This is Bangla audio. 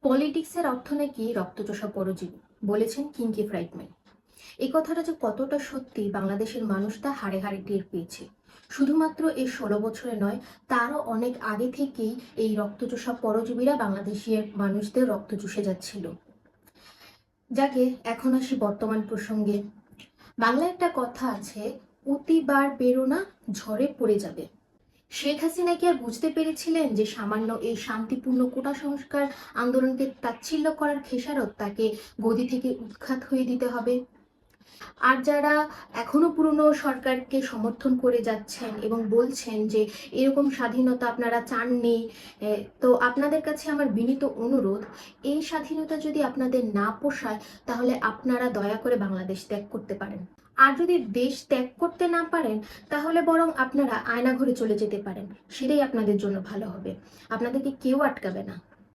পলিটিক্সের অর্থ নাকি রক্তচোষা পরজীবী, বলেছেন কিঙ্কি ফ্রাইডম্যান। এই কথাটা যে কতটা সত্যি বাংলাদেশের মানুষ তা হাড়ে হাড়ে টের পেয়েছে। শুধুমাত্র এই 16 বছরে নয়, তারও অনেক আগে থেকেই এই রক্তচোষা পরজীবীরা বাংলাদেশের মানুষদের রক্ত চুষে যাচ্ছিল। যাকে এখন আসি বর্তমান প্রসঙ্গে। বাংলায় একটা কথা আছে, অতিবার বেরোনা ঝড়ে পড়ে যাবে। শেখ হাসিনা কি আর বুঝতে পেরেছিলেন যে সামান্য এই শান্তিপূর্ণ কোটা সংস্কার আন্দোলনকে তাচ্ছিল্য করার খেসারত তাকে গদি থেকে উৎখাত হয়ে দিতে হবে? আর যারা এখনো পুরনো সরকারকে সমর্থন করে যাচ্ছেন এবং বলছেন যে এরকম স্বাধীনতা আপনারা চাননি, তো আপনাদের কাছে আমার বিনীত অনুরোধ, এই স্বাধীনতা যদি আপনাদের না পোষায় তাহলে আপনারা দয়া করে বাংলাদেশ ত্যাগ করতে পারেন। আর যদি দেশ ত্যাগ করতে না পারেন তাহলে বরং আপনারা আয়নাঘরে চলে যেতে পারেন, সেটাই আপনাদের জন্য ভালো হবে। আপনাদেরকে কেউ আটকাবে না।